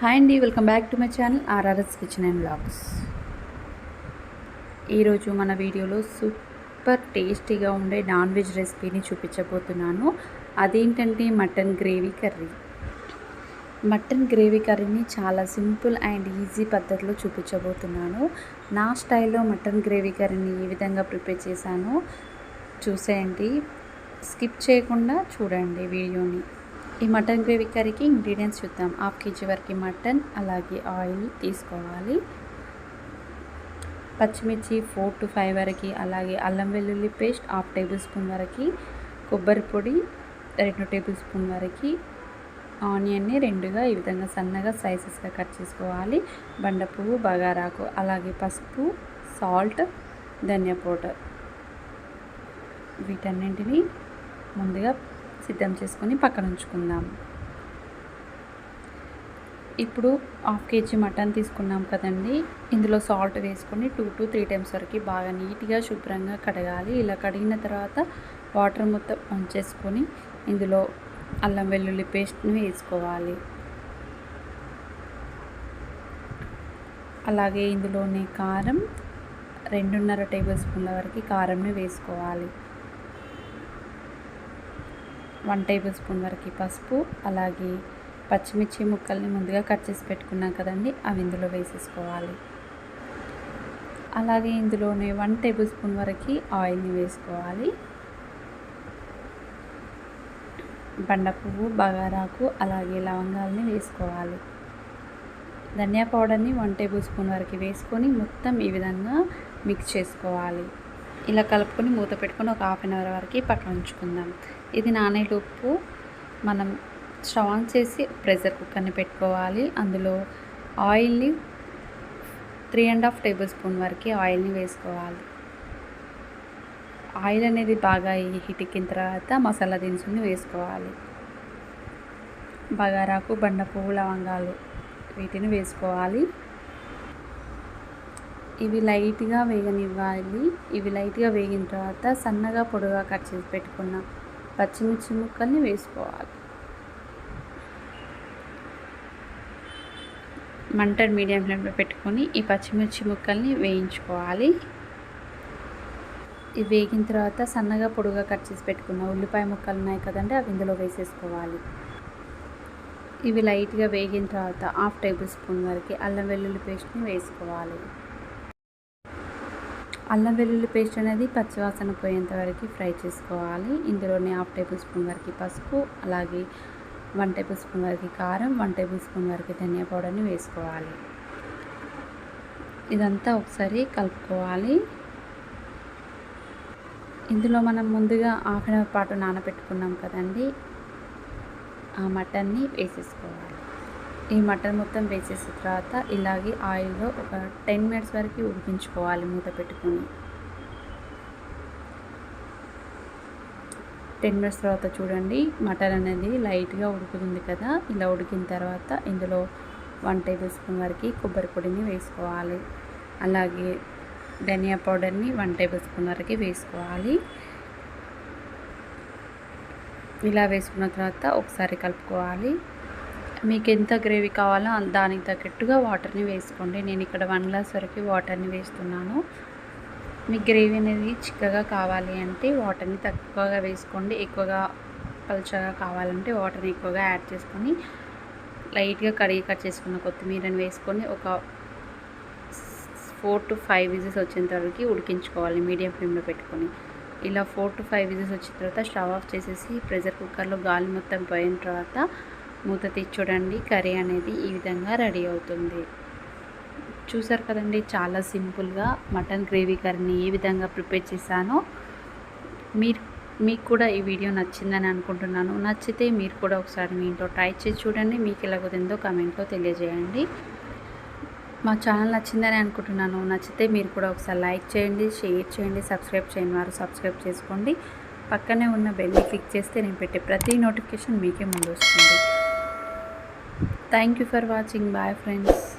Hi అండి, welcome back to my channel RRS kitchen and vlogs. ఈరోజు మన వీడియోలో సూపర్ టేస్టీగా ఉండే నాన్ వెజ్ రెసిపీని చూపించబోతున్నాను. అదేంటంటే mutton gravy curry. Mutton gravy కర్రీని చాలా సింపుల్ అండ్ ఈజీ పద్ధతిలో చూపించబోతున్నాను. నా స్టైల్లో మటన్ గ్రేవీ కర్రీని ఏ విధంగా ప్రిపేర్ చేశానో చూసేయండి. స్కిప్ చేయకుండా చూడండి వీడియోని. ఈ మటన్ గ్రేవీ కర్రీకి ఇంగ్రీడియంట్స్ చూద్దాం. 1/2 kg వరకు మటన్, అలాగే ఆయిల్ తీసుకోవాలి. పచ్చిమిర్చి 4 to 5 వరకు, అలాగే అల్లం వెల్లుల్లి పేస్ట్ 1/2 టేబుల్ స్పూన్ వరకు, కొబ్బరి పొడి 2 టేబుల్ స్పూన్ వరకు, ఆనియన్ని 2గా ఈ విధంగా సన్నగా స్లైసెస్గా కట్ చేసుకోవాలి. బండ పువ్వు, బగారాకు, అలాగే పసుపు, సాల్ట్, ధనియా పౌడర్, వీటన్నింటినీ ముందుగా సిద్ధం చేసుకొని పక్కన ఉంచుకుందాం. ఇప్పుడు 1/2 kg మటన్ తీసుకున్నాం కదండి, ఇందులో సాల్ట్ వేసుకొని 2 to 3 times వరకు బాగా నీట్గా శుభ్రంగా కడగాలి. ఇలా కడిగిన తర్వాత వాటర్ మొత్తం వంచేసుకొని ఇందులో అల్లం వెల్లుల్లి పేస్ట్ని వేసుకోవాలి. అలాగే ఇందులోనే కారం 2.5 టేబుల్ స్పూన్ల వరకు కారంని వేసుకోవాలి. 1 టేబుల్ స్పూన్ వరకు పసుపు, అలాగే పచ్చిమిర్చి ముక్కల్ని ముందుగా కట్ చేసి పెట్టుకున్నాం కదండి, అవి ఇందులో వేసేసుకోవాలి. అలాగే ఇందులోనే 1 టేబుల్ స్పూన్ వరకు ఆయిల్ని వేసుకోవాలి. బండ పువ్వు, బగారాకు, అలాగే లవంగాల్ని వేసుకోవాలి. ధనియా పౌడర్ని 1 టేబుల్ స్పూన్ వరకు వేసుకొని మొత్తం ఈ విధంగా మిక్స్ చేసుకోవాలి. ఇలా కలుపుకొని మూత పెట్టుకొని ఒక 1/2 hour వరకు పక్కన ఉంచుకుందాం. ఇది నానేలోపు మనం స్టవ్ ఆన్ చేసి ప్రెషర్ కుక్కర్ని పెట్టుకోవాలి. అందులో ఆయిల్ని 3.5 టేబుల్ స్పూన్ వరకు ఆయిల్ని వేసుకోవాలి. ఆయిల్ అనేది బాగా హీట్ ఎక్కిన తర్వాత మసాలా దినుసుని వేసుకోవాలి. బగారాకు, బండ పువ్వు, లవంగాలు వీటిని వేసుకోవాలి. ఇవి లైట్గా వేగనివ్వాలి. ఇవి లైట్గా వేగిన తర్వాత సన్నగా పొడుగా కట్ చేసి పెట్టుకున్న పచ్చిమిర్చి ముక్కల్ని వేసుకోవాలి. మంటను మీడియం ఫ్లేమ్లో పెట్టుకొని ఈ పచ్చిమిర్చి ముక్కల్ని వేయించుకోవాలి. ఇవి వేగిన తర్వాత సన్నగా పొడుగా కట్ చేసి పెట్టుకున్న ఉల్లిపాయ ముక్కలు ఉన్నాయి కదండి, అవి ఇందులో వేసేసుకోవాలి. ఇవి లైట్గా వేగిన తర్వాత 1/2 టేబుల్ స్పూన్ వరకు అల్లం వెల్లుల్లి పేస్ట్ని వేసుకోవాలి. అల్లం వెల్లుల్లి పేస్ట్ అనేది పచ్చివాసన పోయేంత వరకు ఫ్రై చేసుకోవాలి. ఇందులోనే 1/2 టేబుల్ స్పూన్ వరకు పసుపు, అలాగే 1 టేబుల్ స్పూన్ వరకు కారం, 1 టేబుల్ స్పూన్ వరకు ధనియా పౌడర్ని వేసుకోవాలి. ఇదంతా ఒకసారి కలుపుకోవాలి. ఇందులో మనం ముందుగా 1/2 hour పాటు నానబెట్టుకున్నాం కదండి, ఆ మటన్ని వేసేసుకోవాలి. ఈ మటన్ మొత్తం వేసేసిన తర్వాత ఇలాగే ఆయిల్లో ఒక 10 minutes వరకు ఉడికించుకోవాలి మూత పెట్టుకొని. 10 minutes తర్వాత చూడండి, మటన్ అనేది లైట్గా ఉడుకుతుంది కదా. ఇలా ఉడికిన తర్వాత ఇందులో 1 టేబుల్ స్పూన్ వరకు కొబ్బరి పొడిని వేసుకోవాలి. అలాగే ధనియా పౌడర్ని 1 టేబుల్ స్పూన్ వరకు వేసుకోవాలి. ఇలా వేసుకున్న తర్వాత ఒకసారి కలుపుకోవాలి. మీకు ఎంత గ్రేవీ కావాలో దానికి తగ్గట్టుగా వాటర్ని వేసుకోండి. నేను ఇక్కడ 1 గ్లాస్ వరకు వాటర్ని వేస్తున్నాను. మీ గ్రేవీ అనేది చిక్కగా కావాలి అంటే వాటర్ని తక్కువగా వేసుకోండి. ఎక్కువగా పలుచగా కావాలంటే వాటర్ని ఎక్కువగా యాడ్ చేసుకొని లైట్గా కడిగి కట్ చేసుకున్న కొత్తిమీరని వేసుకొని ఒక 4 to 5 విజిల్స్ వచ్చేంత వరకు ఉడికించుకోవాలి మీడియం ఫ్లేమ్లో పెట్టుకొని. ఇలా 4 to 5 విజిల్స్ వచ్చిన తర్వాత స్టవ్ ఆఫ్ చేసేసి ప్రెషర్ కుక్కర్లో గాలి మొత్తం పోయిన తర్వాత మూత తీసి చూడండి, కర్రీ అనేది ఈ విధంగా రెడీ అవుతుంది. చూసారు కదండి, చాలా సింపుల్గా మటన్ గ్రేవీ కర్రీని ఏ విధంగా ప్రిపేర్ చేశానో. మీకు కూడా ఈ వీడియో నచ్చిందని అనుకుంటున్నాను. నచ్చితే మీరు కూడా ఒకసారి మీ ఇంట్లో ట్రై చేసి చూడండి. మీకు ఎలా కుదిరిందో కామెంట్లో తెలియజేయండి. మా ఛానల్ నచ్చిందని అనుకుంటున్నాను. నచ్చితే మీరు కూడా ఒకసారి లైక్ చేయండి, షేర్ చేయండి, సబ్స్క్రైబ్ చేయని వారు సబ్స్క్రైబ్ చేసుకోండి. పక్కనే ఉన్న బెల్ని క్లిక్ చేస్తే నేను పెట్టే ప్రతి నోటిఫికేషన్ మీకే ముందు వస్తుంది. Thank you for watching. Bye friends.